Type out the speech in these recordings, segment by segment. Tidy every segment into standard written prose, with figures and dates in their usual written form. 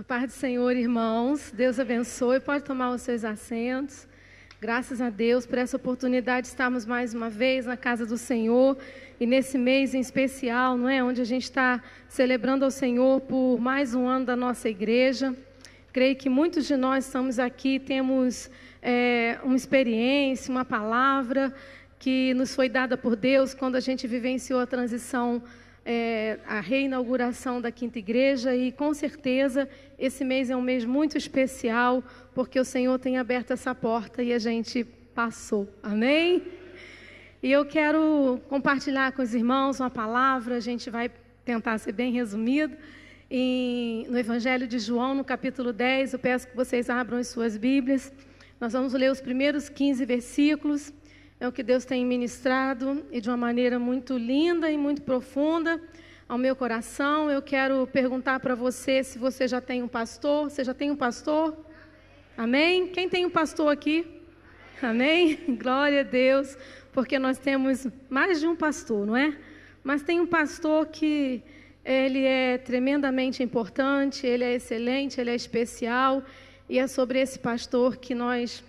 paz do Senhor, irmãos. Deus abençoe. Pode tomar os seus assentos. Graças a Deus por essa oportunidade de estarmos mais uma vez na casa do Senhor. E nesse mês em especial, não é? Onde a gente está celebrando ao Senhor por mais um ano da nossa igreja. Creio que muitos de nós estamos aqui, temos uma experiência, uma palavra que nos foi dada por Deus quando a gente vivenciou a transição, a reinauguração da Quinta Igreja, e com certeza esse mês é um mês muito especial, porque o Senhor tem aberto essa porta e a gente passou, amém? E eu quero compartilhar com os irmãos uma palavra, a gente vai tentar ser bem resumido, no Evangelho de João, no capítulo 10, eu peço que vocês abram as suas Bíblias, nós vamos ler os primeiros 15 versículos, é o que Deus tem ministrado, e de uma maneira muito linda e muito profunda ao meu coração. Eu quero perguntar para você se você já tem um pastor. Você já tem um pastor? Amém? Quem tem um pastor aqui? Amém? Glória a Deus, porque nós temos mais de um pastor, não é? Mas tem um pastor que ele é tremendamente importante, ele é excelente, ele é especial, e é sobre esse pastor que nós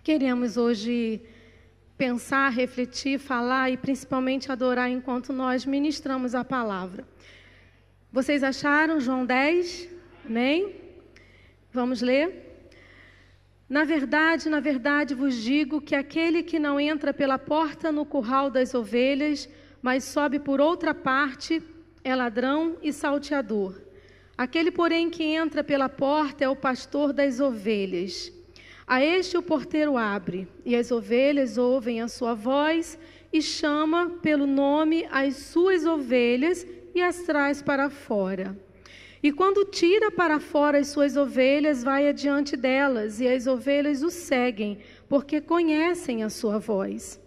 queremos hoje pensar, refletir, falar e principalmente adorar enquanto nós ministramos a palavra. Vocês acharam João 10? Amém? Vamos ler? Na verdade vos digo que aquele que não entra pela porta no curral das ovelhas, mas sobe por outra parte, é ladrão e salteador. Aquele, porém, que entra pela porta é o pastor das ovelhas. A este o porteiro abre, e as ovelhas ouvem a sua voz, e chama pelo nome as suas ovelhas, e as traz para fora. E quando tira para fora as suas ovelhas, vai adiante delas, e as ovelhas o seguem, porque conhecem a sua voz.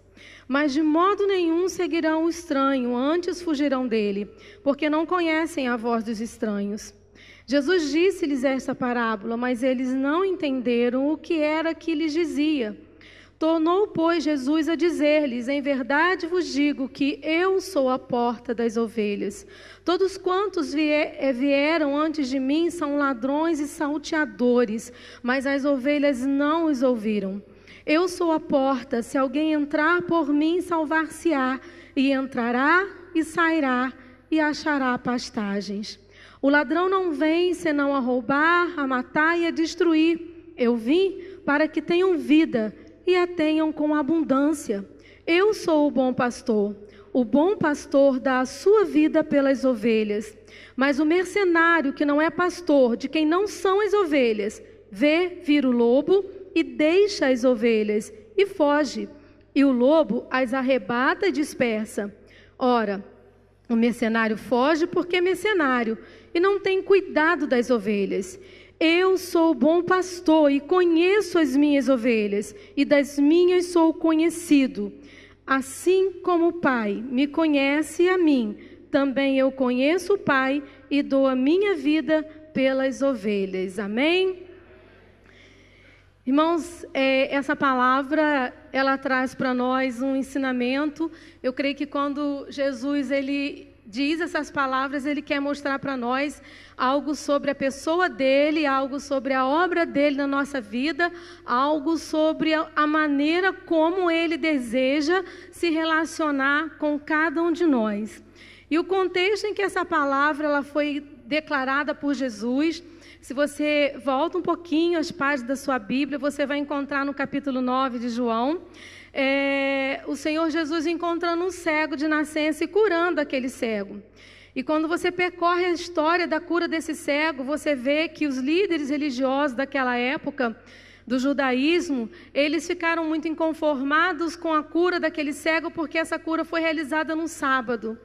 Mas de modo nenhum seguirão o estranho, antes fugirão dele, porque não conhecem a voz dos estranhos. Jesus disse-lhes esta parábola, mas eles não entenderam o que era que lhes dizia. Tornou, pois, Jesus a dizer-lhes: em verdade vos digo que eu sou a porta das ovelhas. Todos quantos vieram antes de mim são ladrões e salteadores, mas as ovelhas não os ouviram. Eu sou a porta, se alguém entrar por mim, salvar-se-á, e entrará e sairá e achará pastagens. O ladrão não vem senão a roubar, a matar e a destruir. Eu vim para que tenham vida e a tenham com abundância. Eu sou o bom pastor. O bom pastor dá a sua vida pelas ovelhas. Mas o mercenário, que não é pastor, de quem não são as ovelhas, vê vir o lobo e deixa as ovelhas e foge. E o lobo as arrebata e dispersa. Ora, o mercenário foge porque é mercenário e não tem cuidado das ovelhas. Eu sou o bom pastor e conheço as minhas ovelhas, e das minhas sou conhecido. Assim como o Pai me conhece a mim, também eu conheço o Pai e dou a minha vida pelas ovelhas. Amém? Irmãos, essa palavra, ela traz para nós um ensinamento. Eu creio que quando Jesus, ele diz essas palavras, ele quer mostrar para nós algo sobre a pessoa dele, algo sobre a obra dele na nossa vida, algo sobre a maneira como ele deseja se relacionar com cada um de nós. E o contexto em que essa palavra ela foi declarada por Jesus, se você volta um pouquinho às páginas da sua Bíblia, você vai encontrar no capítulo 9 de João, o Senhor Jesus encontrando um cego de nascença e curando aquele cego. E quando você percorre a história da cura desse cego, você vê que os líderes religiosos daquela época, do judaísmo, eles ficaram muito inconformados com a cura daquele cego, porque essa cura foi realizada no sábado.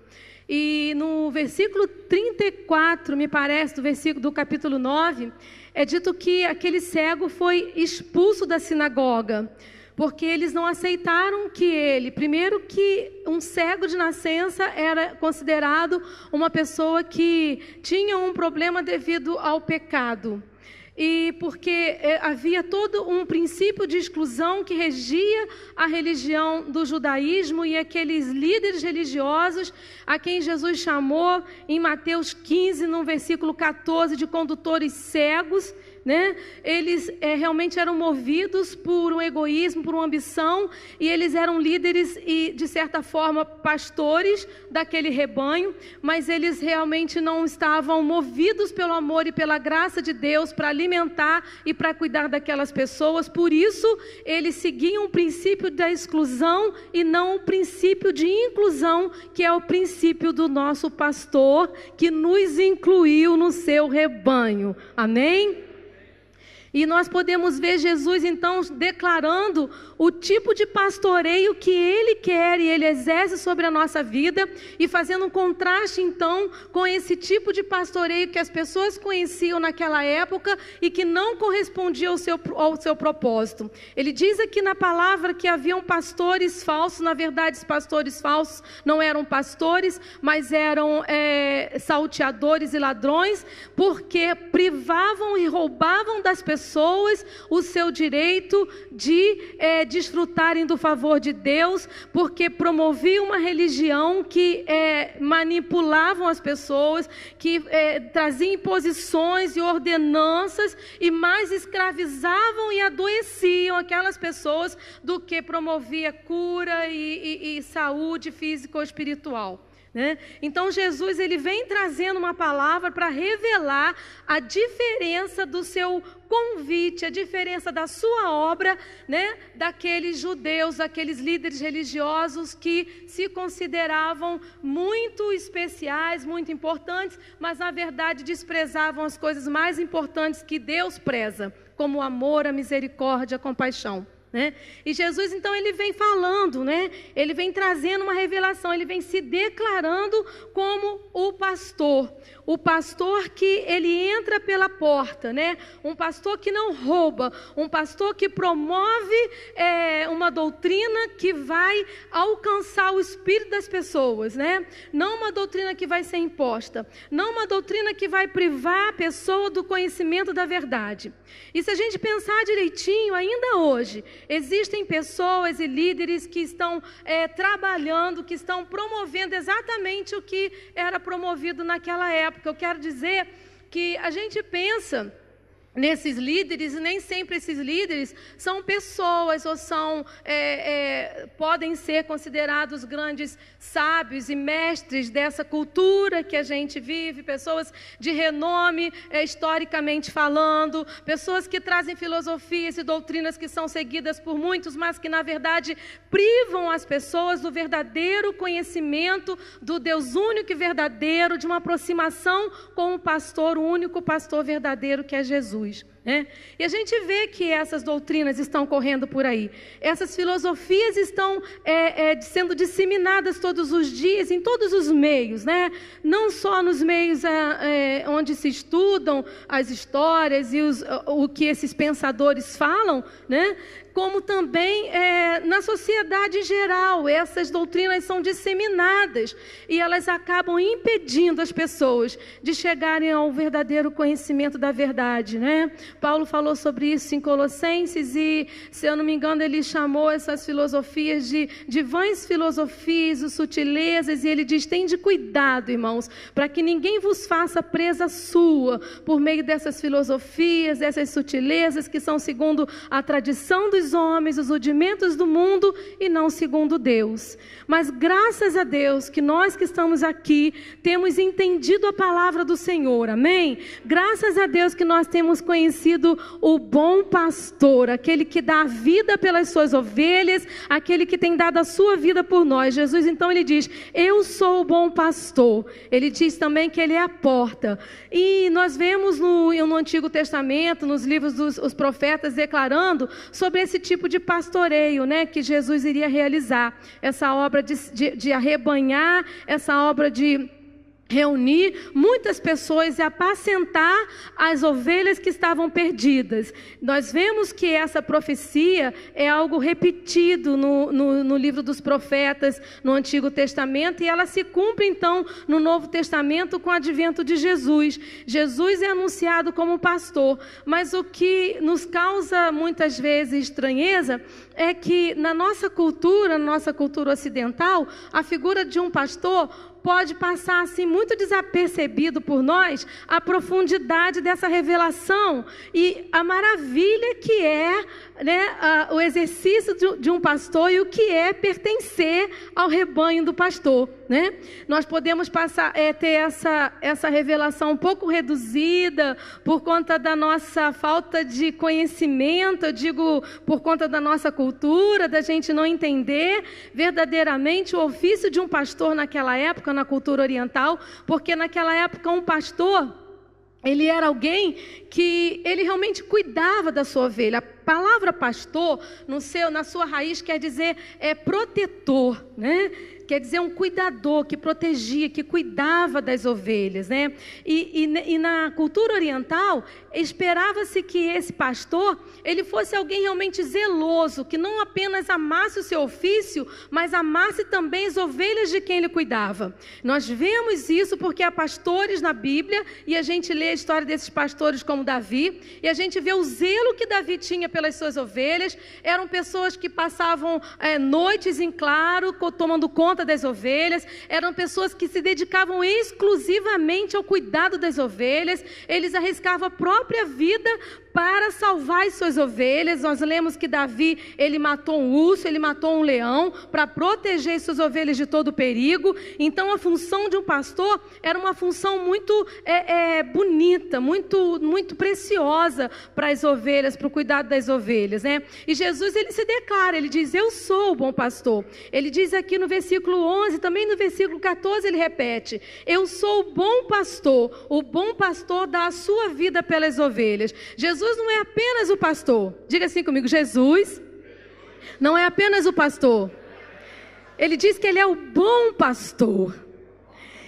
E no versículo 34, me parece, do capítulo 9, é dito que aquele cego foi expulso da sinagoga, porque eles não aceitaram que ele, primeiro que um cego de nascença era considerado uma pessoa que tinha um problema devido ao pecado. e porque havia todo um princípio de exclusão que regia a religião do judaísmo, e aqueles líderes religiosos, a quem Jesus chamou em Mateus 15, no versículo 14, de condutores cegos, né? Eles realmente eram movidos por um egoísmo, por uma ambição, e eles eram líderes e, de certa forma, pastores daquele rebanho, mas eles realmente não estavam movidos pelo amor e pela graça de Deus para alimentar e para cuidar daquelas pessoas. Por isso, eles seguiam o princípio da exclusão e não o princípio de inclusão, que é o princípio do nosso pastor, que nos incluiu no seu rebanho. Amém? E nós podemos ver Jesus, então, declarando o tipo de pastoreio que Ele quer e Ele exerce sobre a nossa vida, e fazendo um contraste, então, com esse tipo de pastoreio que as pessoas conheciam naquela época e que não correspondia ao seu propósito. Ele diz aqui na palavra que haviam pastores falsos. Na verdade, os pastores falsos não eram pastores, mas eram salteadores e ladrões, porque privavam e roubavam das pessoas o seu direito de desfrutarem do favor de Deus, porque promoviam uma religião que manipulavam as pessoas, que traziam imposições e ordenanças, e mais escravizavam e adoeciam aquelas pessoas do que promovia cura e saúde física ou espiritual. Né? Então Jesus, ele vem trazendo uma palavra para revelar a diferença do seu convite, a diferença da sua obra, né? Daqueles judeus, aqueles líderes religiosos que se consideravam muito especiais, muito importantes, mas na verdade desprezavam as coisas mais importantes que Deus preza, como o amor, a misericórdia, a compaixão. Né? E Jesus, então, ele vem falando, né? Ele vem trazendo uma revelação, ele vem se declarando como o pastor que ele entra pela porta, né? Um pastor que não rouba, um pastor que promove uma doutrina que vai alcançar o espírito das pessoas, né? Não uma doutrina que vai ser imposta, não uma doutrina que vai privar a pessoa do conhecimento da verdade. E se a gente pensar direitinho, ainda hoje, existem pessoas e líderes que estão trabalhando, que estão promovendo exatamente o que era promovido naquela época. Eu quero dizer que a gente pensa nesses líderes, e nem sempre esses líderes são pessoas ou podem ser considerados grandes sábios e mestres dessa cultura que a gente vive, pessoas de renome historicamente falando, pessoas que trazem filosofias e doutrinas que são seguidas por muitos, mas que na verdade privam as pessoas do verdadeiro conhecimento do Deus único e verdadeiro, de uma aproximação com o pastor, o único pastor verdadeiro, que é Jesus. E a gente vê que essas doutrinas estão correndo por aí, essas filosofias estão sendo disseminadas todos os dias, em todos os meios, né? Não só nos meios onde se estudam as histórias e o que esses pensadores falam, né? Como também na sociedade em geral. Essas doutrinas são disseminadas e elas acabam impedindo as pessoas de chegarem ao verdadeiro conhecimento da verdade, né? Paulo falou sobre isso em Colossenses e, se eu não me engano, ele chamou essas filosofias de vãs filosofias, sutilezas, e ele diz: tende cuidado, irmãos, para que ninguém vos faça presa sua por meio dessas filosofias, dessas sutilezas que são segundo a tradição dos homens, os rudimentos do mundo e não segundo Deus. Mas graças a Deus que nós que estamos aqui temos entendido a palavra do Senhor, amém? Graças a Deus que nós temos conhecido o bom pastor, aquele que dá a vida pelas suas ovelhas, aquele que tem dado a sua vida por nós. Jesus, então, ele diz: eu sou o bom pastor. Ele diz também que ele é a porta. E nós vemos no Antigo Testamento, nos livros dos profetas, declarando sobre esse tipo de pastoreio, né, que Jesus iria realizar, essa obra de arrebanhar, essa obra de reunir muitas pessoas e apacentar as ovelhas que estavam perdidas. Nós vemos que essa profecia é algo repetido no livro dos profetas, no Antigo Testamento, e ela se cumpre então no Novo Testamento com o advento de Jesus. Jesus é anunciado como pastor, mas o que nos causa muitas vezes estranheza é que na nossa cultura ocidental, a figura de um pastor pode passar assim muito desapercebido por nós a profundidade dessa revelação e a maravilha que é, né, o exercício de um pastor e o que é pertencer ao rebanho do pastor, né? Nós podemos ter essa revelação um pouco reduzida por conta da nossa falta de conhecimento, eu digo por conta da nossa cultura, da gente não entender verdadeiramente o ofício de um pastor naquela época, na cultura oriental, porque naquela época um pastor, ele era alguém que ele realmente cuidava da sua ovelha. A palavra pastor, na sua raiz, quer dizer protetor, né? Quer dizer um cuidador que protegia, que cuidava das ovelhas, né? E na cultura oriental, esperava-se que esse pastor, ele fosse alguém realmente zeloso, que não apenas amasse o seu ofício, mas amasse também as ovelhas de quem ele cuidava. Nós vemos isso porque há pastores na Bíblia, e a gente lê a história desses pastores como Davi, e a gente vê o zelo que Davi tinha pelas suas ovelhas. Eram pessoas que passavam noites em claro, tomando conta das ovelhas, eram pessoas que se dedicavam exclusivamente ao cuidado das ovelhas, eles arriscavam a própria vida para salvar as suas ovelhas. Nós lemos que Davi, ele matou um urso, ele matou um leão, para proteger as suas ovelhas de todo perigo. Então a função de um pastor era uma função muito bonita, muito preciosa para as ovelhas, para o cuidado das ovelhas, né? E Jesus, ele se declara, ele diz: eu sou o bom pastor. Ele diz aqui no versículo 11, também no versículo 14 ele repete: eu sou o bom pastor dá a sua vida pelas ovelhas. Jesus não é apenas o pastor. Diga assim comigo: Jesus não é apenas o pastor. Ele diz que ele é o bom pastor.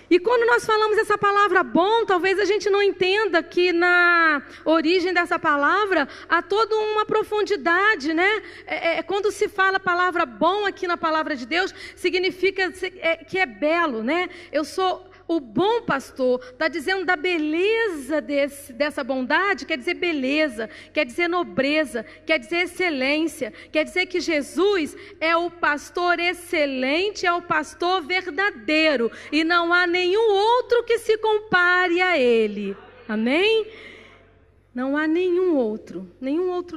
E quando nós falamos essa palavra bom, talvez a gente não entenda que na origem dessa palavra há toda uma profundidade, né? Quando se fala a palavra bom aqui na palavra de Deus, significa que é belo, né? Eu sou o bom pastor, está dizendo da beleza dessa bondade, quer dizer beleza, quer dizer nobreza, quer dizer excelência, quer dizer que Jesus é o pastor excelente, é o pastor verdadeiro, e não há nenhum outro que se compare a ele. Amém? Não há nenhum outro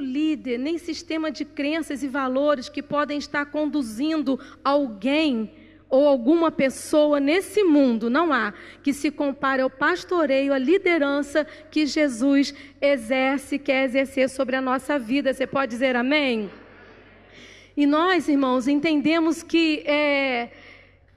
líder, nem sistema de crenças e valores que podem estar conduzindo alguém ou alguma pessoa nesse mundo, não há, que se compare ao pastoreio, à liderança que Jesus quer exercer sobre a nossa vida. Você pode dizer amém? E nós, irmãos, entendemos que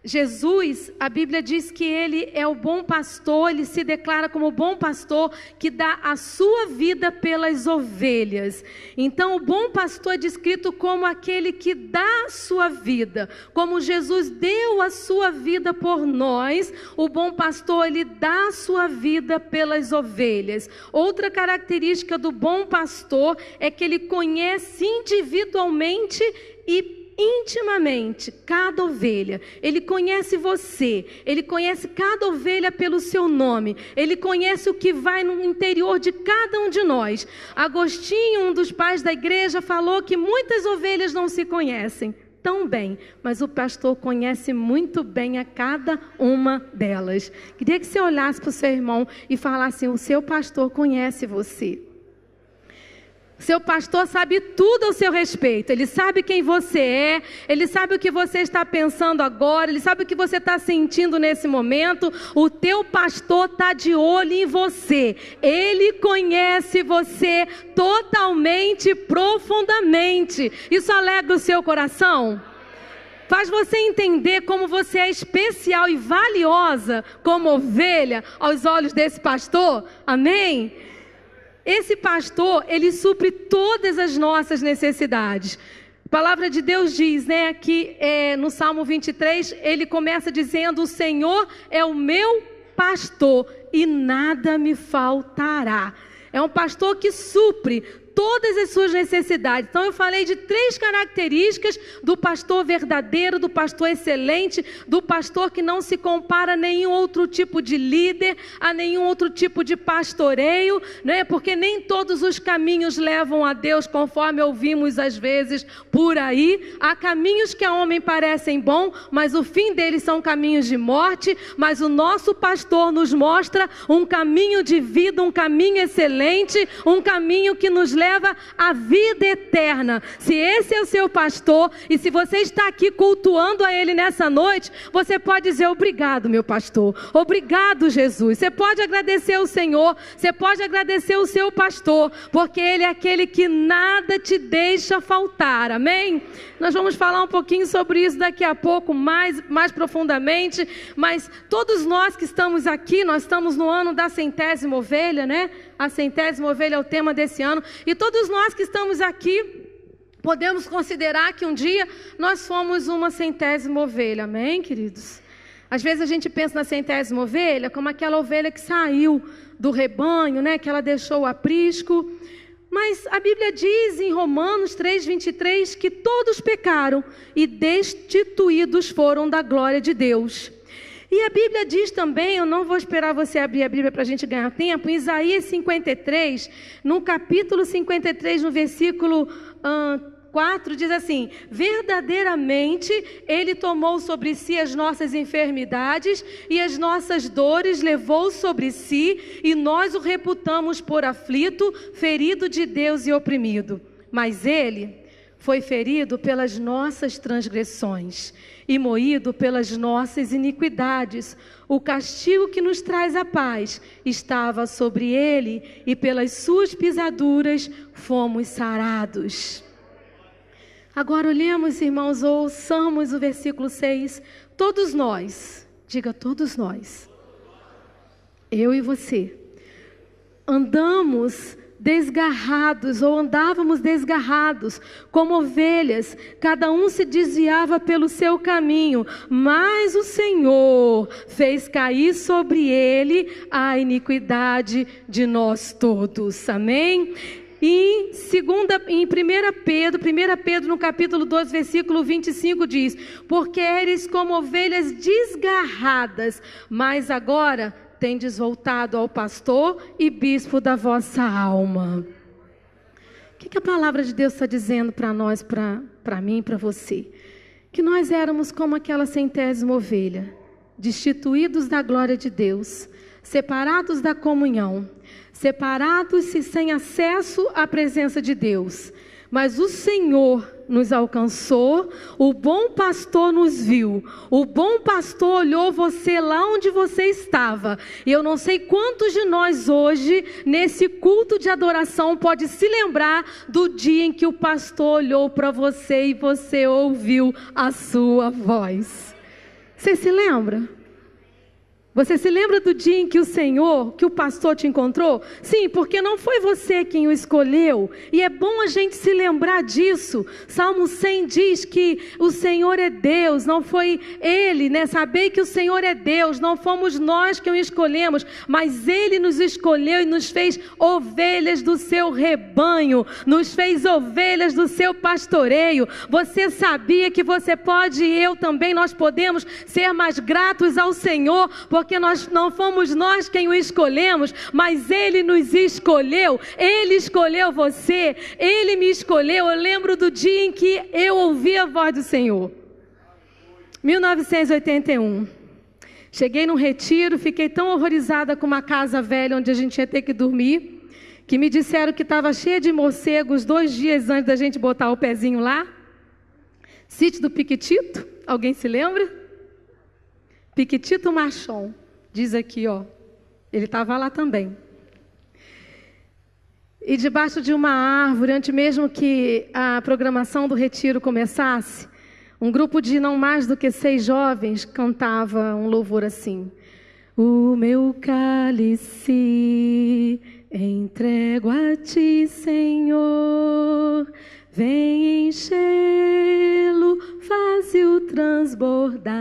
Jesus, a Bíblia diz que ele é o bom pastor, ele se declara como o bom pastor que dá a sua vida pelas ovelhas. Então o bom pastor é descrito como aquele que dá a sua vida, como Jesus deu a sua vida por nós. O bom pastor, ele dá a sua vida pelas ovelhas. Outra característica do bom pastor é que ele conhece individualmente e intimamente cada ovelha. Ele conhece você, ele conhece cada ovelha pelo seu nome, ele conhece o que vai no interior de cada um de nós. Agostinho, um dos pais da igreja, falou que muitas ovelhas não se conhecem tão bem, mas o pastor conhece muito bem a cada uma delas. Queria que você olhasse para o seu irmão e falasse: o seu pastor conhece você. Seu pastor sabe tudo ao seu respeito. Ele sabe quem você é, ele sabe o que você está pensando agora, ele sabe o que você está sentindo nesse momento. O teu pastor está de olho em você. Ele conhece você totalmente, profundamente. Isso alegra o seu coração? Faz você entender como você é especial e valiosa como ovelha aos olhos desse pastor? Amém? Esse pastor, ele supre todas as nossas necessidades. A palavra de Deus diz, né, que no Salmo 23, ele começa dizendo: o Senhor é o meu pastor e nada me faltará. É um pastor que supre todas as suas necessidades. Então eu falei de 3 características do pastor verdadeiro, do pastor excelente, do pastor que não se compara a nenhum outro tipo de líder, a nenhum outro tipo de pastoreio, né? Porque nem todos os caminhos levam a Deus, conforme ouvimos às vezes por aí. Há caminhos que a homem parecem bons, mas o fim deles são caminhos de morte. Mas o nosso pastor nos mostra um caminho de vida, um caminho excelente, um caminho que nos leva à vida eterna. Se esse é o seu pastor, e se você está aqui cultuando a Ele nessa noite, você pode dizer: obrigado, meu pastor, obrigado, Jesus. Você pode agradecer ao Senhor, você pode agradecer o seu pastor, porque Ele é aquele que nada te deixa faltar, amém? Nós vamos falar um pouquinho sobre isso daqui a pouco, mais profundamente, mas todos nós que estamos aqui, nós estamos no ano da 100ª ovelha, né? A 100ª ovelha é o tema desse ano, e todos nós que estamos aqui, podemos considerar que um dia nós fomos uma 100ª ovelha, amém, queridos? Às vezes a gente pensa na 100ª ovelha como aquela ovelha que saiu do rebanho, né? Que ela deixou o aprisco. Mas a Bíblia diz em Romanos 3:23 que todos pecaram e destituídos foram da glória de Deus. E a Bíblia diz também, eu não vou esperar você abrir a Bíblia para a gente ganhar tempo, em Isaías 53, no capítulo 53, no versículo 4, diz assim: verdadeiramente Ele tomou sobre si as nossas enfermidades e as nossas dores levou sobre si, e nós o reputamos por aflito, ferido de Deus e oprimido. Mas Ele foi ferido pelas nossas transgressões e moído pelas nossas iniquidades. O castigo que nos traz a paz estava sobre Ele, e pelas suas pisaduras fomos sarados. Agora olhemos, irmãos, ouçamos o versículo 6. Todos nós, diga todos nós, eu e você, andamos desgarrados, ou andávamos desgarrados, como ovelhas, cada um se desviava pelo seu caminho, mas o Senhor fez cair sobre ele a iniquidade de nós todos, amém? E em 1 Pedro no capítulo 2, versículo 25 diz: porque eres como ovelhas desgarradas, mas agora tendes voltado ao pastor e bispo da vossa alma. O que a palavra de Deus está dizendo para nós, para mim, para você? Que nós éramos como aquela 100ª ovelha, destituídos da glória de Deus, separados da comunhão, separados e sem acesso à presença de Deus. Mas o Senhor nos alcançou, o bom pastor nos viu, o bom pastor olhou você lá onde você estava. E eu não sei quantos de nós hoje, nesse culto de adoração, pode se lembrar do dia em que o pastor olhou para você e você ouviu a sua voz. Você se lembra? Você se lembra do dia em que o pastor te encontrou? Sim, porque não foi você quem o escolheu. E é bom a gente se lembrar disso. Salmo 100 diz que o Senhor é Deus, não foi Ele, né? Saber que o Senhor é Deus, não fomos nós quem o escolhemos, mas Ele nos escolheu e nos fez ovelhas do seu rebanho, nos fez ovelhas do seu pastoreio. Você sabia que você pode, e eu também, nós podemos ser mais gratos ao Senhor, porque não fomos nós quem o escolhemos, mas Ele nos escolheu. Ele escolheu você, Ele me escolheu. Eu lembro do dia em que eu ouvi a voz do Senhor, 1981. Cheguei num retiro, fiquei tão horrorizada com uma casa velha onde a gente ia ter que dormir, que me disseram que estava cheia de morcegos 2 dias antes da gente botar o pezinho lá. Sítio do Piquitito, alguém se lembra? Piquitito Machon, diz aqui, ó, ele estava lá também. E debaixo de uma árvore, antes mesmo que a programação do retiro começasse, um grupo de não mais do que 6 jovens cantava um louvor assim: o meu cálice entrego a ti, Senhor, vem enchê-lo, faze-o transbordar.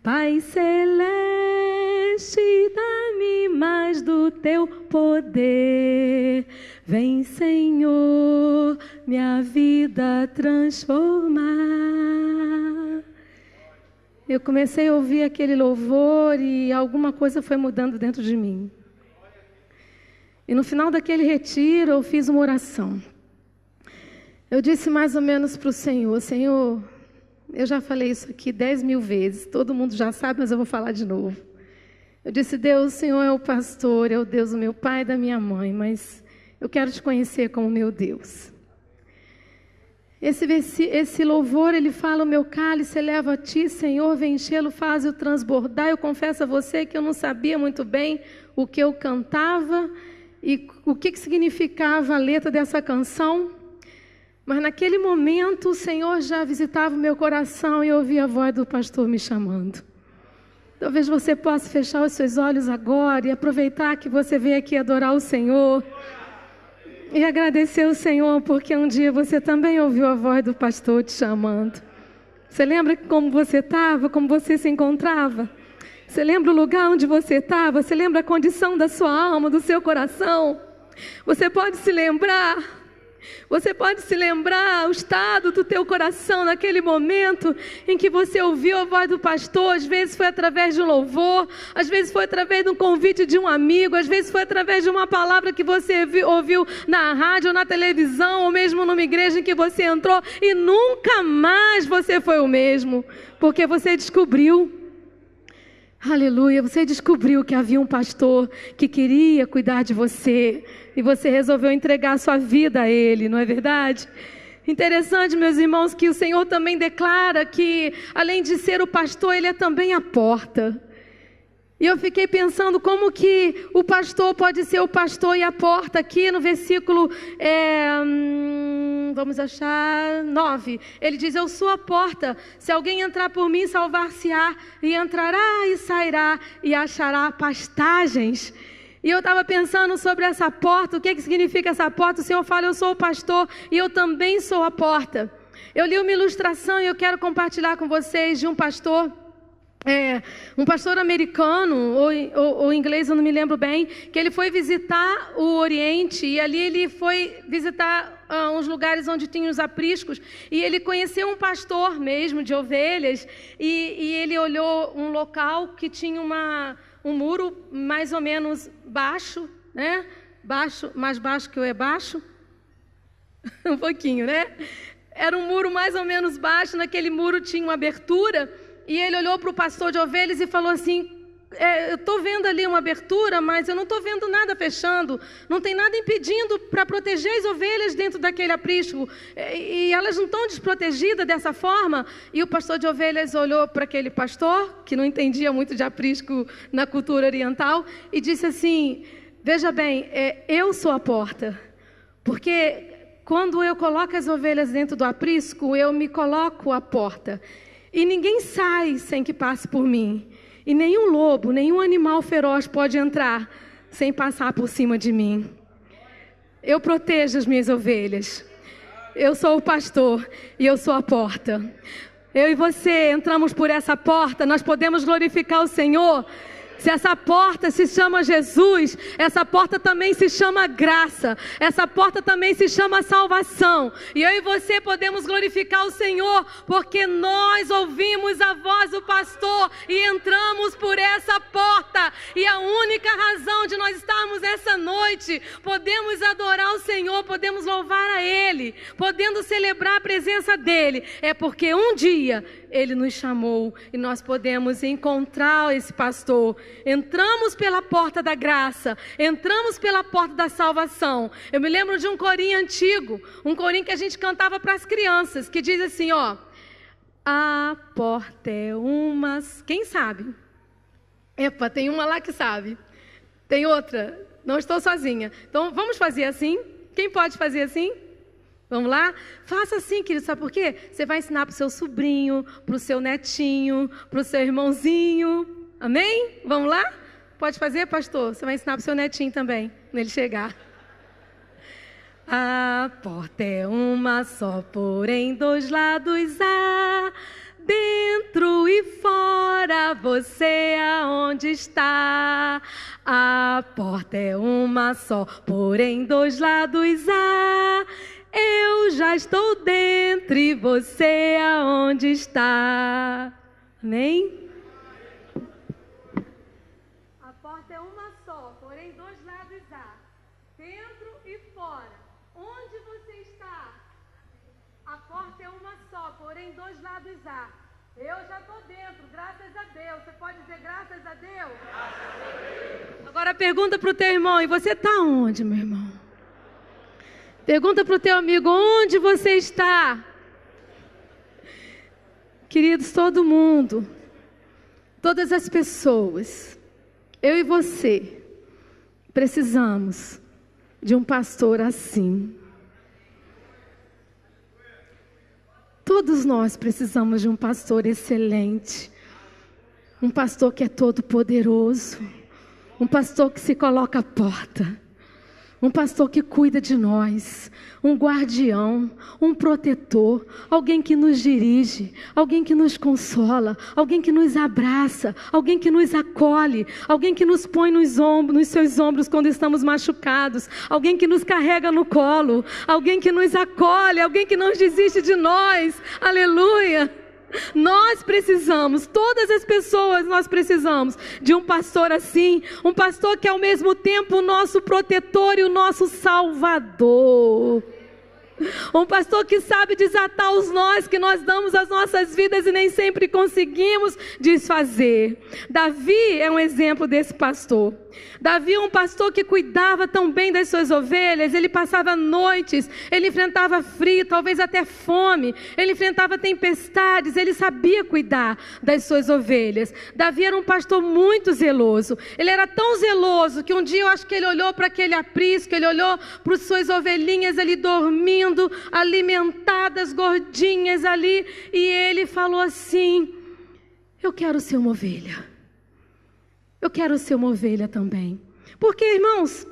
Pai celeste, enche, dá-me mais do teu poder. Vem, Senhor, minha vida transformar. Eu comecei a ouvir aquele louvor e alguma coisa foi mudando dentro de mim. E no final daquele retiro eu fiz uma oração. Eu disse mais ou menos para o Senhor: Senhor, eu já falei isso aqui 10.000 vezes, todo mundo já sabe, mas eu vou falar de novo. Eu disse: Deus, o Senhor é o pastor, é o Deus do meu pai e da minha mãe, mas eu quero te conhecer como meu Deus. Esse louvor, ele fala: o meu cálice eleva a ti, Senhor, vem enchê-lo, faz-o transbordar. Eu confesso a você que eu não sabia muito bem o que eu cantava e o que significava a letra dessa canção. Mas naquele momento o Senhor já visitava o meu coração e eu ouvia a voz do pastor me chamando. Talvez você possa fechar os seus olhos agora e aproveitar que você veio aqui adorar o Senhor. E agradecer ao Senhor, porque um dia você também ouviu a voz do pastor te chamando. Você lembra como você estava, como você se encontrava? Você lembra o lugar onde você estava? Você lembra a condição da sua alma, do seu coração? Você pode se lembrar o estado do teu coração naquele momento em que você ouviu a voz do pastor. Às vezes foi através de um louvor, às vezes foi através de um convite de um amigo, às vezes foi através de uma palavra que você ouviu na rádio ou na televisão, ou mesmo numa igreja em que você entrou e nunca mais você foi o mesmo, porque você descobriu. Aleluia, você descobriu que havia um pastor que queria cuidar de você e você resolveu entregar a sua vida a ele, não é verdade? Interessante, meus irmãos, que o Senhor também declara que, além de ser o pastor, ele é também a porta. E eu fiquei pensando como que o pastor pode ser o pastor e a porta. Aqui no versículo, vamos achar, 9. Ele diz: eu sou a porta, se alguém entrar por mim, salvar-se-á, e entrará e sairá, e achará pastagens. E eu estava pensando sobre essa porta, o que significa essa porta? O Senhor fala: eu sou o pastor e eu também sou a porta. Eu li uma ilustração e eu quero compartilhar com vocês de um pastor americano, ou inglês, eu não me lembro bem, que ele foi visitar o Oriente, e ali ele foi visitar uns lugares onde tinham os apriscos, e ele conheceu um pastor mesmo de ovelhas, e ele olhou um local que tinha um muro mais ou menos baixo, né? Mais baixo que o baixo, um pouquinho, né? Era um muro mais ou menos baixo, naquele muro tinha uma abertura. E ele olhou para o pastor de ovelhas e falou assim: eu estou vendo ali uma abertura, mas eu não estou vendo nada fechando. Não tem nada impedindo para proteger as ovelhas dentro daquele aprisco. E elas não estão desprotegidas dessa forma. E o pastor de ovelhas olhou para aquele pastor, que não entendia muito de aprisco na cultura oriental, e disse assim: veja bem, eu sou a porta. Porque quando eu coloco as ovelhas dentro do aprisco, eu me coloco à porta. E ninguém sai sem que passe por mim. E nenhum lobo, nenhum animal feroz pode entrar sem passar por cima de mim. Eu protejo as minhas ovelhas. Eu sou o pastor e eu sou a porta. Eu e você entramos por essa porta, nós podemos glorificar o Senhor. Se essa porta se chama Jesus, essa porta também se chama graça, essa porta também se chama salvação. E eu e você podemos glorificar o Senhor, porque nós ouvimos a voz do pastor e entramos por essa porta. E a única razão de nós estarmos essa noite, podemos adorar o Senhor, podemos louvar a Ele, podendo celebrar a presença dEle, é porque um dia Ele nos chamou e nós podemos encontrar esse pastor. Entramos pela porta da graça, entramos pela porta da salvação. Eu me lembro de um corinho antigo, um corinho que a gente cantava para as crianças, que diz assim, ó: a porta é uma... Quem sabe? Epa, tem uma lá que sabe. Tem outra, não estou sozinha. Então vamos fazer assim? Quem pode fazer assim? Vamos lá? Faça assim, querido, sabe por quê? Você vai ensinar para o seu sobrinho, para o seu netinho, para o seu irmãozinho. Amém? Vamos lá? Pode fazer, pastor? Você vai ensinar para o seu netinho também, quando ele chegar. A porta é uma só, porém dois lados há. dentro e fora, você aonde está? A porta é uma só, porém dois lados há. Eu já estou dentro e você aonde está? Amém? A porta é uma só, porém dois lados há. Dentro e fora. Onde você está? A porta é uma só, porém dois lados há. Eu já estou dentro, graças a Deus. Você pode dizer graças a Deus? Graças a Deus. Agora pergunta para o teu irmão, e você está onde, meu irmão? Pergunta para o teu amigo, onde você está? Queridos, todo mundo, todas as pessoas, eu e você, precisamos de um pastor assim. Todos nós precisamos de um pastor excelente, um pastor que é todo poderoso, um pastor que se coloca à porta, um pastor que cuida de nós, um guardião, um protetor, alguém que nos dirige, alguém que nos consola, alguém que nos abraça, alguém que nos acolhe, alguém que nos põe nos seus ombros quando estamos machucados, alguém que nos carrega no colo, alguém que nos acolhe, alguém que não desiste de nós. Aleluia! Nós precisamos, todas as pessoas nós precisamos de um pastor assim, um pastor que é ao mesmo tempo o nosso protetor e o nosso salvador. Um pastor que sabe desatar os nós que nós damos às nossas vidas e nem sempre conseguimos desfazer. Davi é um exemplo desse pastor. Davi é um pastor que cuidava tão bem das suas ovelhas. Ele passava noites, ele enfrentava frio, talvez até fome, ele enfrentava tempestades, ele sabia cuidar das suas ovelhas. Davi era um pastor muito zeloso. Ele era tão zeloso que um dia eu acho que ele olhou para aquele aprisco, ele olhou para as suas ovelhinhas ali dormindo, alimentadas, gordinhas ali, e ele falou assim: eu quero ser uma ovelha. Eu quero ser uma ovelha também. Porque, irmãos,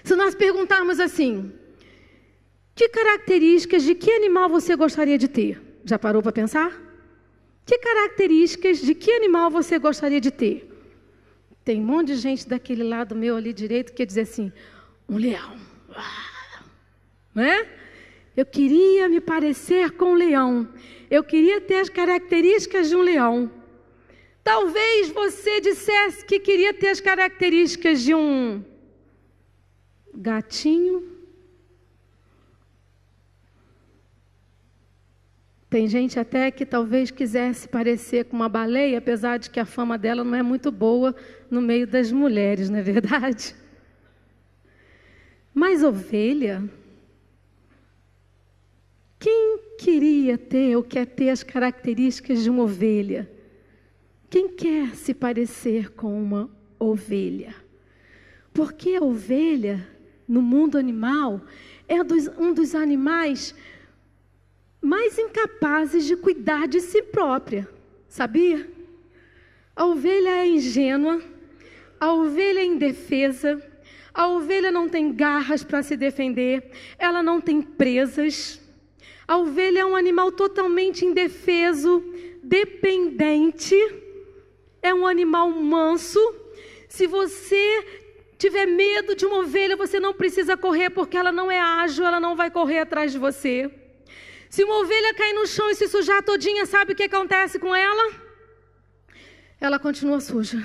se nós perguntarmos assim, que características de que animal você gostaria de ter? Já parou para pensar? Que características de que animal você gostaria de ter? Tem um monte de gente daquele lado meu ali direito que diz assim, um leão. Não é? Eu queria me parecer com um leão. Eu queria ter as características de um leão. Talvez você dissesse que queria ter as características de um gatinho. Tem gente até que talvez quisesse parecer com uma baleia, apesar de que a fama dela não é muito boa no meio das mulheres, não é verdade? Mas ovelha? Quem queria ter ou quer ter as características de uma ovelha? Quem quer se parecer com uma ovelha? Porque a ovelha, no mundo animal, é um dos animais mais incapazes de cuidar de si própria. Sabia? A ovelha é ingênua, a ovelha é indefesa, a ovelha não tem garras para se defender, ela não tem presas. A ovelha é um animal totalmente indefeso, dependente. É um animal manso. Se você tiver medo de uma ovelha, você não precisa correr, porque ela não é ágil, ela não vai correr atrás de você. Se uma ovelha cair no chão e se sujar todinha, sabe o que acontece com ela? Ela continua suja.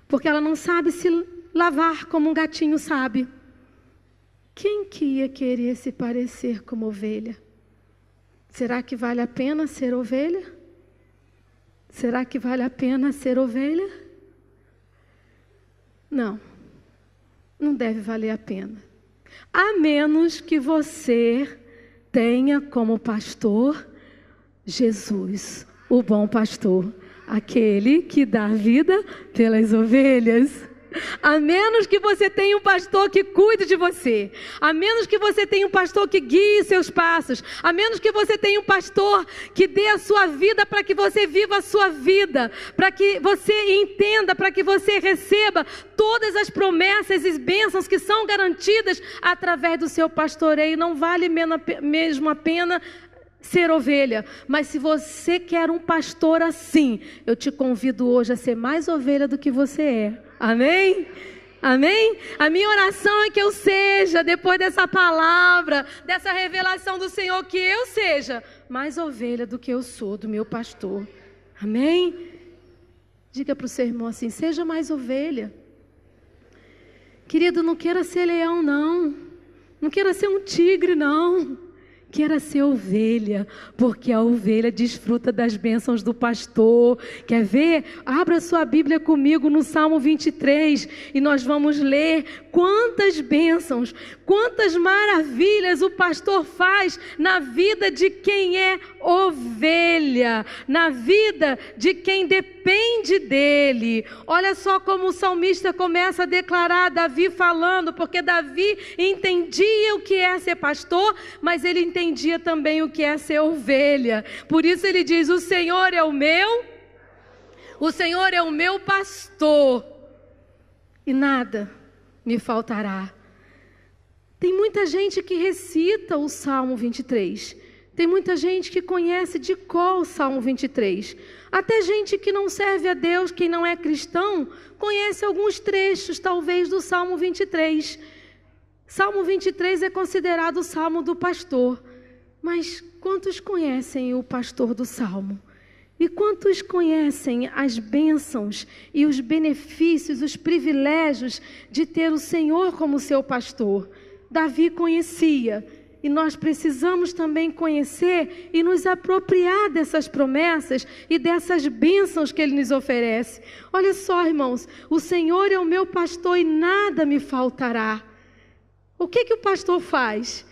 Porque ela não sabe se lavar como um gatinho sabe. Quem que ia querer se parecer como ovelha? Será que vale a pena ser ovelha? Será que vale a pena ser ovelha? Não, não deve valer a pena. A menos que você tenha como pastor Jesus, o bom pastor, aquele que dá vida pelas ovelhas. A menos que você tenha um pastor que cuide de você, a menos que você tenha um pastor que guie seus passos, a menos que você tenha um pastor que dê a sua vida para que você viva a sua vida, para que você entenda, para que você receba todas as promessas e bênçãos que são garantidas através do seu pastoreio. Não vale mesmo a pena ser ovelha. Mas se você quer um pastor assim, eu te convido hoje a ser mais ovelha do que você é. Amém? Amém? A minha oração é que eu seja, depois dessa palavra, dessa revelação do Senhor, que eu seja mais ovelha do que eu sou do meu pastor. Amém? Diga para o seu irmão assim: seja mais ovelha. Querido, não queira ser leão, não. Não queira ser um tigre, não. Queira ser ovelha, porque a ovelha desfruta das bênçãos do pastor. Quer ver? Abra sua Bíblia comigo no Salmo 23 e nós vamos ler quantas bênçãos, quantas maravilhas o pastor faz na vida de quem é ovelha, na vida de quem depende dele. Olha só como o salmista começa a declarar, Davi falando, porque Davi entendia o que é ser pastor, mas ele entendia também o que é ser ovelha. Por isso ele diz: o Senhor é o meu pastor, e nada me faltará. Tem muita gente que recita o Salmo 23. Tem muita gente que conhece de cor o Salmo 23. Até gente que não serve a Deus, quem não é cristão, conhece alguns trechos, talvez, do Salmo 23. Salmo 23 é considerado o Salmo do pastor. Mas quantos conhecem o pastor do Salmo? E quantos conhecem as bênçãos e os benefícios, os privilégios de ter o Senhor como seu pastor? Davi conhecia. E nós precisamos também conhecer e nos apropriar dessas promessas e dessas bênçãos que Ele nos oferece. Olha só, irmãos, o Senhor é o meu pastor e nada me faltará. O que o pastor faz?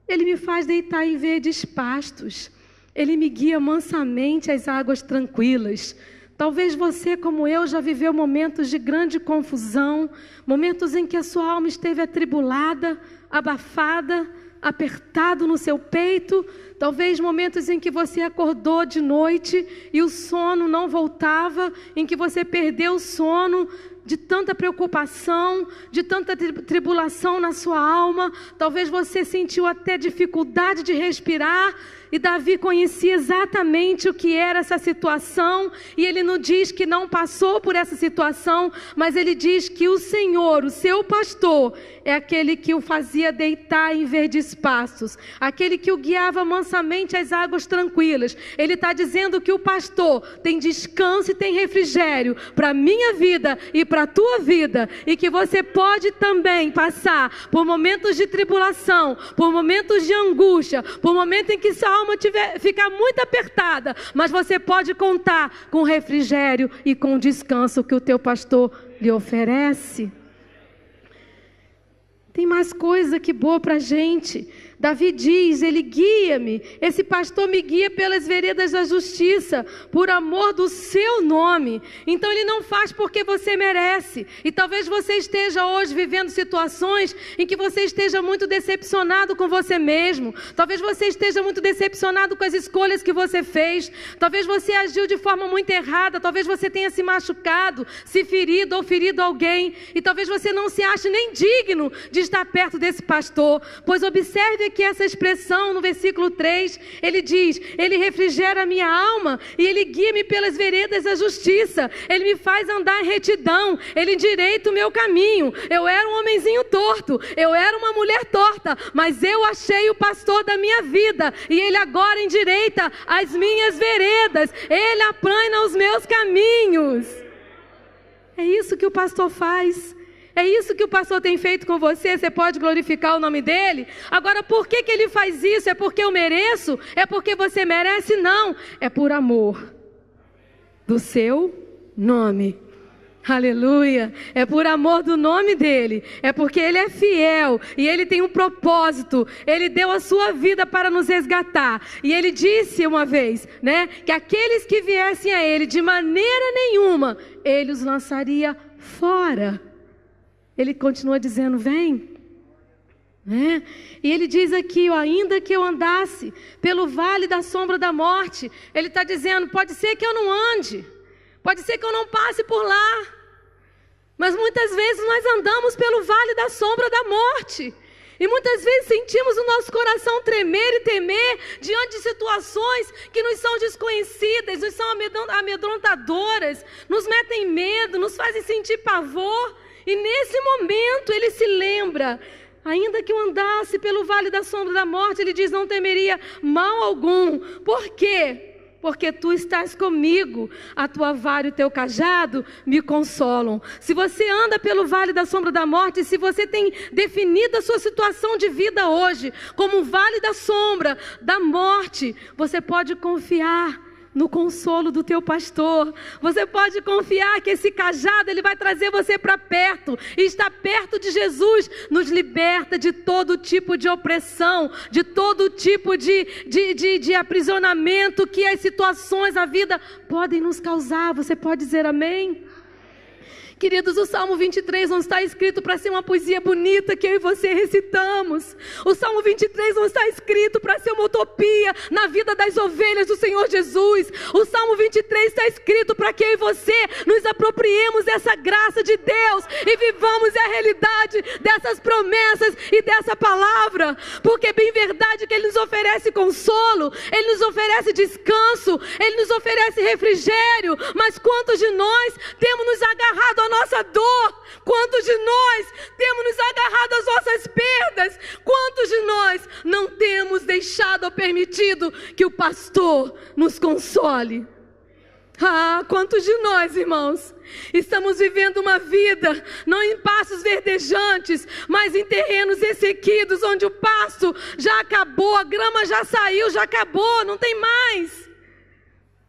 Ele me faz deitar em verdes pastos. Ele me guia mansamente às águas tranquilas. Talvez você, como eu, já viveu momentos de grande confusão, momentos em que a sua alma esteve atribulada, abafada, apertado no seu peito, talvez momentos em que você acordou de noite e o sono não voltava, em que você perdeu o sono de tanta preocupação, de tanta tribulação na sua alma, talvez você sentiu até dificuldade de respirar. E Davi conhecia exatamente o que era essa situação, e ele não diz que não passou por essa situação, mas ele diz que o Senhor, o seu pastor, é aquele que o fazia deitar em verdes pastos, aquele que o guiava mansamente às águas tranquilas. Ele está dizendo que o pastor tem descanso e tem refrigério para a minha vida e para a tua vida, e que você pode também passar por momentos de tribulação, por momentos de angústia, por momentos em que sua alma ficar muito apertada, mas você pode contar com o refrigério e com o descanso que o teu pastor lhe oferece. Tem mais coisa que boa para a gente. Davi diz: ele guia-me, esse pastor me guia pelas veredas da justiça, por amor do seu nome. Então ele não faz porque você merece. E talvez você esteja hoje vivendo situações em que você esteja muito decepcionado com você mesmo. Talvez você esteja muito decepcionado com as escolhas que você fez. Talvez você agiu de forma muito errada. Talvez você tenha se machucado, se ferido ou ferido alguém. E talvez você não se ache nem digno de estar perto desse pastor. Pois observe aqui essa expressão no versículo 3, ele diz: ele refrigera a minha alma e ele guia-me pelas veredas da justiça, ele me faz andar em retidão, ele endireita o meu caminho. Eu era um homenzinho torto, eu era uma mulher torta, mas eu achei o pastor da minha vida, e ele agora endireita as minhas veredas, ele aplana os meus caminhos. É isso que o pastor faz. É isso que o pastor tem feito com você. Você pode glorificar o nome dele? Agora, por que ele faz isso? É porque eu mereço? É porque você merece? Não. É por amor do seu nome. Aleluia. É por amor do nome dele. É porque ele é fiel e ele tem um propósito. Ele deu a sua vida para nos resgatar. E ele disse uma vez, né, que aqueles que viessem a ele de maneira nenhuma, ele os lançaria fora. Ele continua dizendo: vem. Né? E ele diz aqui, ó, ainda que eu andasse pelo vale da sombra da morte, ele está dizendo: pode ser que eu não ande, pode ser que eu não passe por lá, mas muitas vezes nós andamos pelo vale da sombra da morte. E muitas vezes sentimos o nosso coração tremer e temer diante de situações que nos são desconhecidas, nos são amedrontadoras, nos metem medo, nos fazem sentir pavor. E nesse momento ele se lembra, ainda que eu andasse pelo vale da sombra da morte, ele diz, não temeria mal algum. Por quê? Porque tu estás comigo, a tua vara e o teu cajado me consolam. Se você anda pelo vale da sombra da morte, se você tem definido a sua situação de vida hoje como um vale da sombra da morte, você pode confiar no consolo do teu pastor. Você pode confiar que esse cajado, ele vai trazer você para perto. E estar perto de Jesus nos liberta de todo tipo de opressão, de todo tipo de aprisionamento que as situações da vida podem nos causar. Você pode dizer amém? Queridos, o Salmo 23 não está escrito para ser uma poesia bonita que eu e você recitamos. O Salmo 23 não está escrito para ser uma utopia na vida das ovelhas do Senhor Jesus. O Salmo 23 está escrito para que eu e você nos apropriemos dessa graça de Deus e vivamos a realidade dessas promessas e dessa palavra. Porque é bem verdade que Ele nos oferece consolo, Ele nos oferece descanso, Ele nos oferece refrigério. Mas quantos de nós temos nos agarrado à nossa dor? Quantos de nós temos nos agarrado às nossas perdas? Quantos de nós não temos deixado ou permitido que o pastor nos console? Quantos de nós, irmãos, estamos vivendo uma vida não em pastos verdejantes, mas em terrenos ressequidos, onde o pasto já acabou, a grama já saiu, já acabou, não tem mais.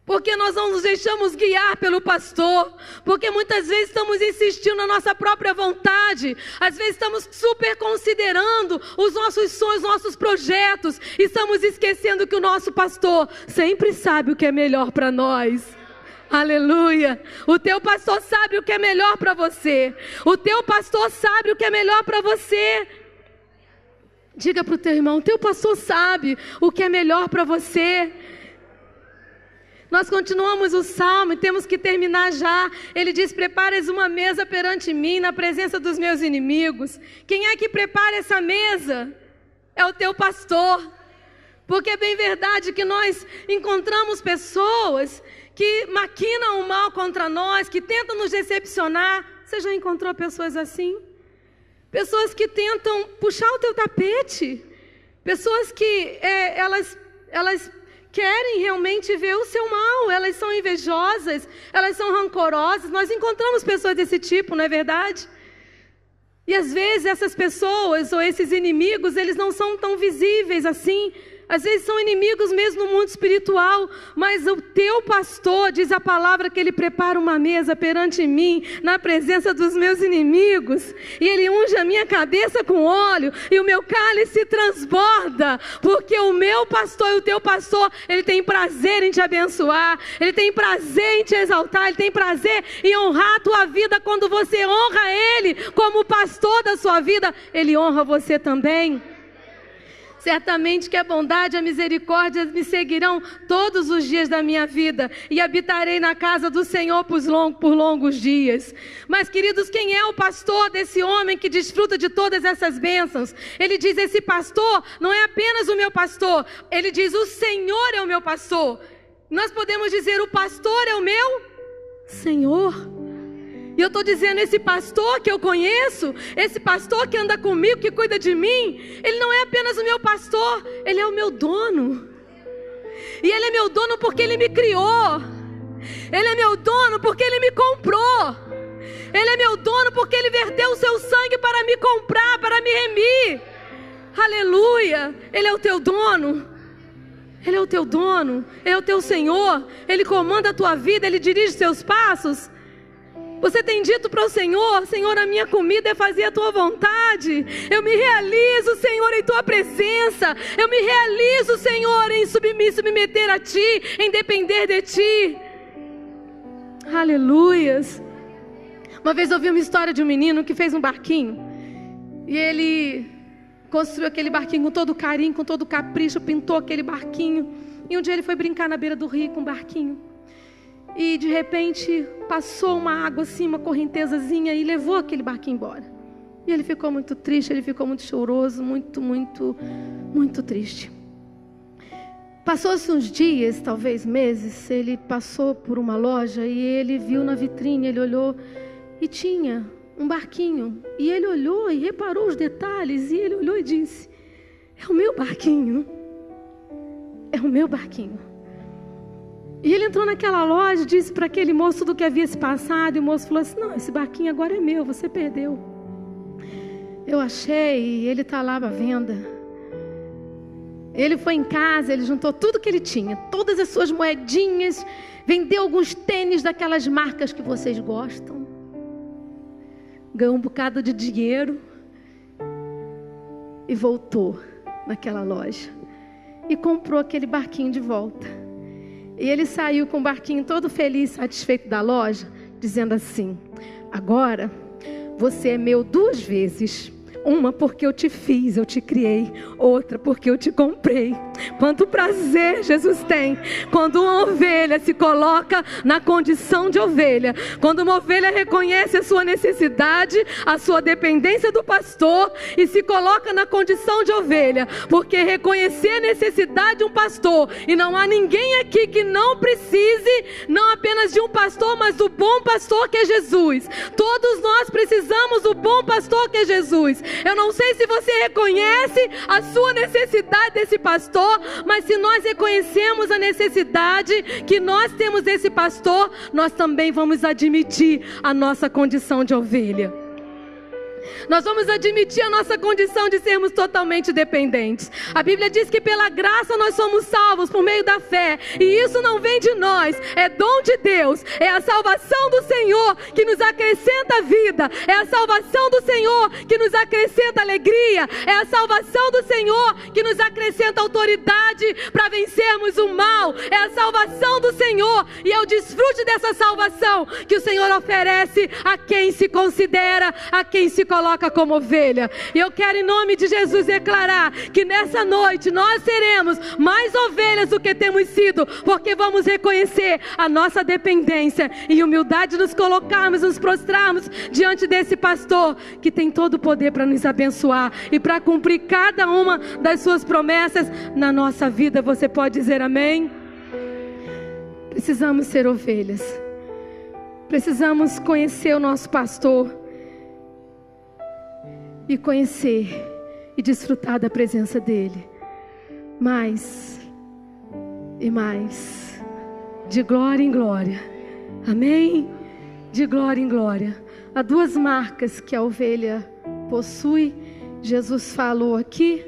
Porque nós não nos deixamos guiar pelo pastor, porque muitas vezes estamos insistindo na nossa própria vontade, às vezes estamos super considerando os nossos sonhos, nossos projetos, e estamos esquecendo que o nosso pastor sempre sabe o que é melhor para nós. Aleluia! O teu pastor sabe o que é melhor para você, o teu pastor sabe o que é melhor para você. Diga para o teu irmão, o teu pastor sabe o que é melhor para você. Nós continuamos o salmo e temos que terminar já. Ele diz, prepares uma mesa perante mim, na presença dos meus inimigos. Quem é que prepara essa mesa? É o teu pastor. Porque é bem verdade que nós encontramos pessoas que maquinam o mal contra nós, que tentam nos decepcionar. Você já encontrou pessoas assim? Pessoas que tentam puxar o teu tapete. Pessoas que elas querem realmente ver o seu mal, elas são invejosas, elas são rancorosas. Nós encontramos pessoas desse tipo, não é verdade? E às vezes essas pessoas ou esses inimigos, eles não são tão visíveis assim. Às vezes são inimigos mesmo no mundo espiritual, mas o teu pastor, diz a palavra, que ele prepara uma mesa perante mim, na presença dos meus inimigos, e ele unge a minha cabeça com óleo, e o meu cálice transborda, porque o meu pastor e o teu pastor, ele tem prazer em te abençoar, ele tem prazer em te exaltar, ele tem prazer em honrar a tua vida. Quando você honra ele como pastor da sua vida, ele honra você também. Certamente que a bondade e a misericórdia me seguirão todos os dias da minha vida, e habitarei na casa do Senhor por longos dias. Mas, queridos, quem é o pastor desse homem que desfruta de todas essas bênçãos? Ele diz, esse pastor não é apenas o meu pastor, ele diz, o Senhor é o meu pastor. Nós podemos dizer, o pastor é o meu Senhor. E eu estou dizendo, esse pastor que eu conheço, esse pastor que anda comigo, que cuida de mim, ele não é apenas o meu pastor, ele é o meu dono. E ele é meu dono porque ele me criou. Ele é meu dono porque ele me comprou. Ele é meu dono porque ele verteu o seu sangue para me comprar, para me remir. Aleluia! Ele é o teu dono. Ele é o teu dono, ele é o teu Senhor. Ele comanda a tua vida, ele dirige os teus passos. Você tem dito para o Senhor, Senhor, a minha comida é fazer a tua vontade. Eu me realizo, Senhor, em tua presença. Eu me realizo, Senhor, em me submeter a ti, em depender de ti. Aleluias. Uma vez eu ouvi uma história de um menino que fez um barquinho. E ele construiu aquele barquinho com todo carinho, com todo capricho, pintou aquele barquinho. E um dia ele foi brincar na beira do rio com um barquinho. E de repente passou uma água assim, uma correntezazinha, e levou aquele barquinho embora. E ele ficou muito triste, ele ficou muito choroso, muito triste. Passou-se uns dias, talvez meses, ele passou por uma loja e ele viu na vitrine, ele olhou e tinha um barquinho. E ele olhou e reparou os detalhes, e ele olhou e disse: é o meu barquinho, é o meu barquinho. E ele entrou naquela loja e disse para aquele moço do que havia se passado, e o moço falou assim: não, esse barquinho agora é meu, você perdeu. Eu achei, e ele está lá à venda. Ele foi em casa, ele juntou tudo que ele tinha, todas as suas moedinhas, vendeu alguns tênis daquelas marcas que vocês gostam, ganhou um bocado de dinheiro e voltou naquela loja e comprou aquele barquinho de volta. E ele saiu com o barquinho todo feliz, satisfeito da loja, dizendo assim: agora você é meu 2 vezes. Uma porque eu te fiz, eu te criei. Outra porque eu te comprei. Quanto prazer Jesus tem quando uma ovelha se coloca na condição de ovelha. Quando uma ovelha reconhece a sua necessidade, a sua dependência do pastor e se coloca na condição de ovelha. Porque reconhecer a necessidade de um pastor, e não há ninguém aqui que não precise, não apenas de um pastor, mas do bom pastor que é Jesus. Todos nós precisamos do bom pastor que é Jesus. Eu não sei se você reconhece a sua necessidade desse pastor, mas se nós reconhecemos a necessidade que nós temos desse pastor, nós também vamos admitir a nossa condição de ovelha. Nós vamos admitir a nossa condição de sermos totalmente dependentes. A Bíblia diz que pela graça nós somos salvos por meio da fé. E isso não vem de nós, é dom de Deus. É a salvação do Senhor que nos acrescenta vida. É a salvação do Senhor que nos acrescenta alegria. É a salvação do Senhor que nos acrescenta autoridade para vencermos o mal. É a salvação do Senhor, e é o desfrute dessa salvação que o Senhor oferece a quem se considera, a quem se coloca como ovelha. E eu quero, em nome de Jesus, declarar que nessa noite nós seremos mais ovelhas do que temos sido, porque vamos reconhecer a nossa dependência e humildade, nos colocarmos, nos prostrarmos diante desse pastor que tem todo o poder para nos abençoar e para cumprir cada uma das suas promessas na nossa vida. Você pode dizer amém? Precisamos ser ovelhas. Precisamos conhecer o nosso pastor e conhecer e desfrutar da presença dele mais e mais, de glória em glória. Amém? De glória em glória. Há 2 marcas que a ovelha possui. Jesus falou aqui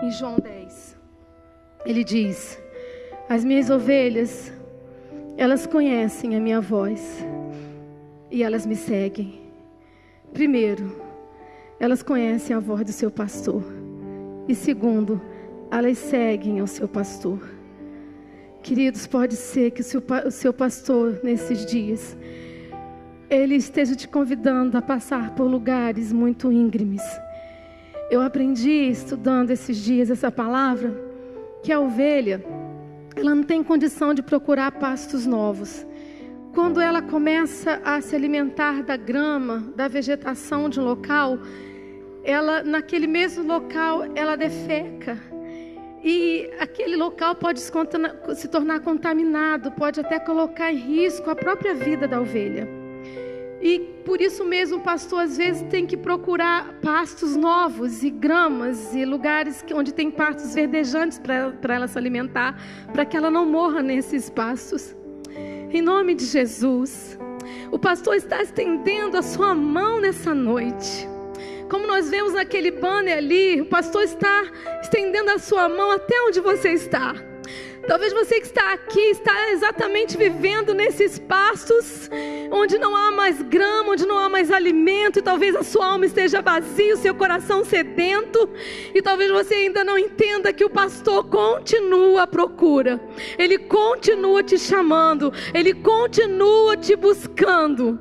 em João 10. Ele diz: as minhas ovelhas, elas conhecem a minha voz e elas me seguem. Primeiro, elas conhecem a voz do seu pastor. E segundo, elas seguem ao seu pastor. Queridos, pode ser que o seu pastor, nesses dias, ele esteja te convidando a passar por lugares muito íngremes. Eu aprendi, estudando esses dias, essa palavra, que a ovelha, ela não tem condição de procurar pastos novos. Quando ela começa a se alimentar da grama, da vegetação de um local, ela, naquele mesmo local, ela defeca. E aquele local pode se tornar contaminado, pode até colocar em risco a própria vida da ovelha. E por isso mesmo o pastor às vezes tem que procurar pastos novos e gramas e lugares onde tem pastos verdejantes para ela se alimentar, para que ela não morra nesses pastos. Em nome de Jesus, o pastor está estendendo a sua mão nessa noite. Como nós vemos naquele banner ali, o pastor está estendendo a sua mão até onde você está. Talvez você que está aqui está exatamente vivendo nesses pastos onde não há mais grama, onde não há mais alimento, e talvez a sua alma esteja vazia, o seu coração sedento, e talvez você ainda não entenda que o pastor continua à procura, ele continua te chamando, ele continua te buscando,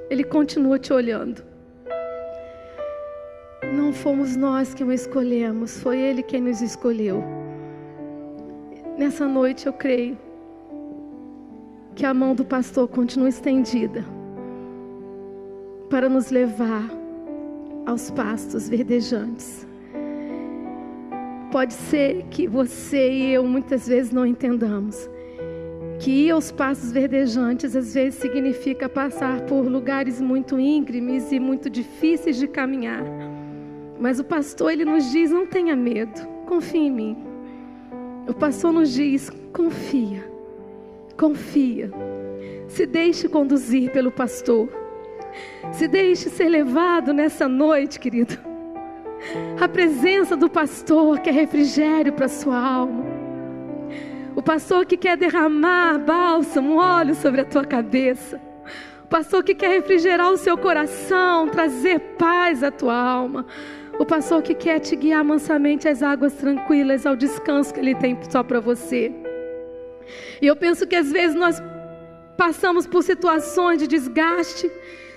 ele continua te olhando. Não fomos nós que o escolhemos, foi ele quem nos escolheu. Nessa noite eu creio que a mão do pastor continua estendida para nos levar aos pastos verdejantes. Pode ser que você e eu muitas vezes não entendamos que ir aos pastos verdejantes às vezes significa passar por lugares muito íngremes e muito difíceis de caminhar. Mas o pastor, ele nos diz: não tenha medo, confia em mim. O pastor nos diz: confia, confia. Se deixe conduzir pelo pastor. Se deixe ser levado nessa noite, querido. A presença do pastor que é refrigério para a sua alma. O pastor que quer derramar bálsamo, óleo sobre a tua cabeça. O pastor que quer refrigerar o seu coração, trazer paz à tua alma. O pastor que quer te guiar mansamente às águas tranquilas, ao descanso que Ele tem só para você. E eu penso que às vezes nós passamos por situações de desgaste,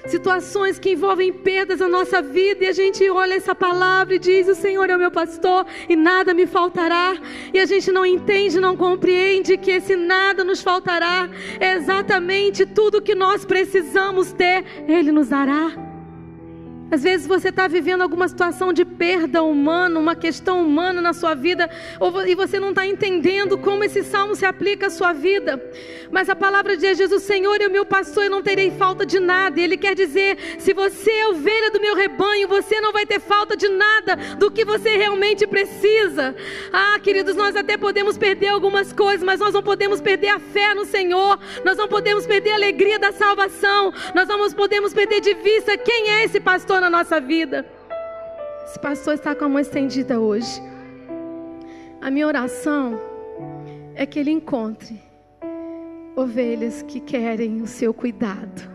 situações que envolvem perdas na nossa vida, e a gente olha essa palavra e diz: o Senhor é o meu pastor e nada me faltará. E a gente não entende, não compreende que esse nada nos faltará é exatamente tudo que nós precisamos ter, Ele nos dará. Às vezes você está vivendo alguma situação de perda humana, uma questão humana na sua vida, e você não está entendendo como esse salmo se aplica à sua vida. Mas a palavra de Jesus: o Senhor é o meu pastor, eu não terei falta de nada. E Ele quer dizer: se você é ovelha do meu rebanho, você não vai ter falta de nada do que você realmente precisa. Ah, queridos, nós até podemos perder algumas coisas, mas nós não podemos perder a fé no Senhor. Nós não podemos perder a alegria da salvação. Nós não podemos perder de vista quem é esse pastor na nossa vida. Esse pastor está com a mão estendida hoje. A minha oração é que ele encontre ovelhas que querem o seu cuidado,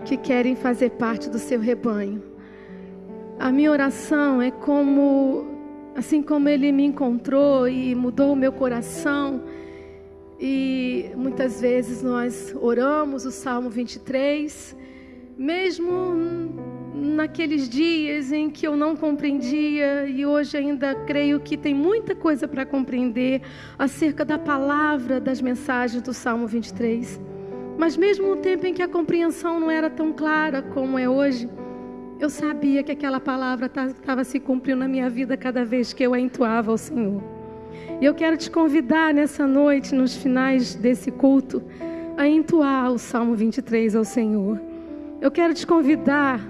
que querem fazer parte do seu rebanho. A minha oração é assim como ele me encontrou e mudou o meu coração. E muitas vezes nós oramos o Salmo 23, mesmo naqueles dias em que eu não compreendia, e hoje ainda creio que tem muita coisa para compreender acerca da palavra, das mensagens do Salmo 23. Mas mesmo no tempo em que a compreensão não era tão clara como é hoje, eu sabia que aquela palavra estava se cumprindo na minha vida cada vez que eu a entoava ao Senhor. E eu quero te convidar nessa noite, nos finais desse culto, a entoar o Salmo 23 ao Senhor. Eu quero te convidar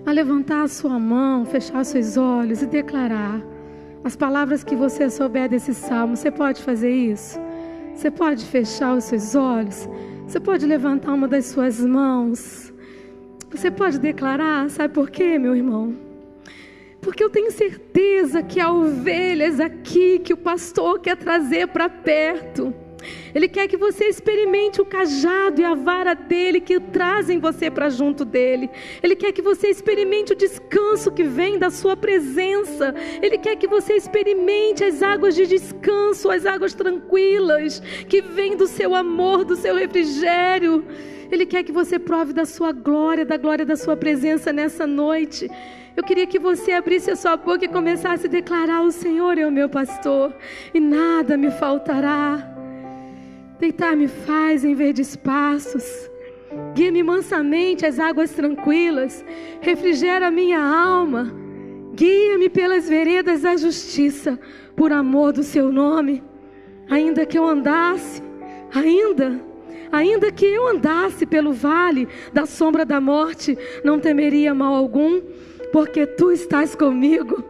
a levantar a sua mão, fechar os seus olhos e declarar as palavras que você souber desse salmo. Você pode fazer isso? Você pode fechar os seus olhos? Você pode levantar uma das suas mãos? Você pode declarar, sabe por quê, meu irmão? Porque eu tenho certeza que há ovelhas aqui que o pastor quer trazer para perto. Ele quer que você experimente o cajado e a vara dele, que trazem você para junto dele. Ele quer que você experimente o descanso que vem da sua presença. Ele quer que você experimente as águas de descanso, as águas tranquilas que vêm do seu amor, do seu refrigério. Ele quer que você prove da sua glória, da glória da sua presença nessa noite. Eu queria que você abrisse a sua boca e começasse a declarar: o Senhor é o meu pastor e nada me faltará. Deitar-me faz em verdes pastos, guia-me mansamente às águas tranquilas, refrigera a minha alma, guia-me pelas veredas da justiça, por amor do seu nome. Ainda que eu andasse, ainda que eu andasse pelo vale da sombra da morte, não temeria mal algum, porque tu estás comigo.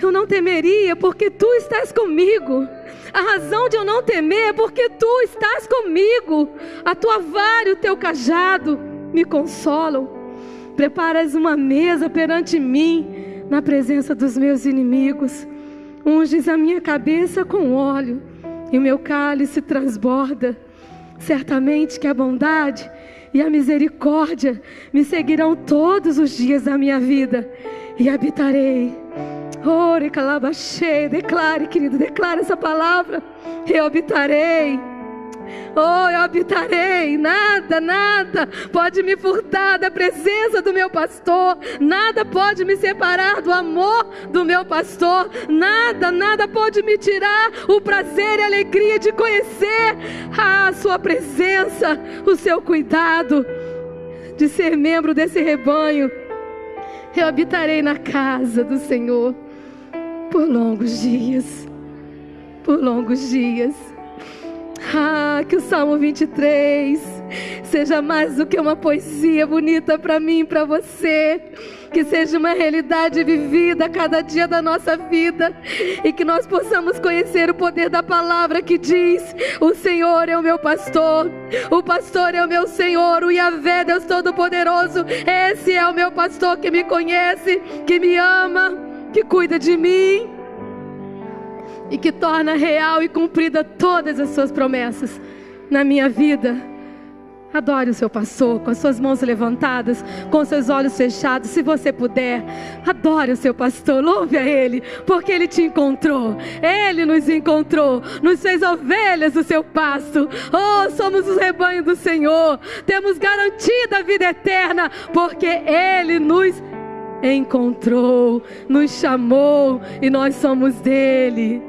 Eu não temeria porque tu estás comigo. A razão de eu não temer é porque tu estás comigo. A tua vara e o teu cajado me consolam. Preparas uma mesa perante mim, na presença dos meus inimigos. Unges a minha cabeça com óleo, e o meu cálice transborda. Certamente que a bondade e a misericórdia me seguirão todos os dias da minha vida, e habitarei. Ore, calabaxê, declare, querido, declare essa palavra. Eu habitarei. Oh, eu habitarei. Nada pode me furtar da presença do meu pastor. Nada pode me separar do amor do meu pastor. Nada pode me tirar o prazer e a alegria de conhecer a sua presença, o seu cuidado, de ser membro desse rebanho. Eu habitarei na casa do Senhor por longos dias. Por longos dias. Que o Salmo 23 seja mais do que uma poesia bonita para mim e para você. Que seja uma realidade vivida a cada dia da nossa vida. E que nós possamos conhecer o poder da palavra que diz: o Senhor é o meu pastor, o pastor é o meu Senhor, o Yahvé, Deus Todo-Poderoso. Esse é o meu pastor que me conhece, que me ama, que cuida de mim e que torna real e cumprida todas as suas promessas na minha vida. Adore o seu pastor com as suas mãos levantadas, com os seus olhos fechados, se você puder. Adore o seu pastor, louve a Ele, porque Ele te encontrou. Ele nos encontrou, nos fez ovelhas do seu pasto. Somos os rebanhos do Senhor. Temos garantida a vida eterna, porque Ele nos encontrou, nos chamou e nós somos dele.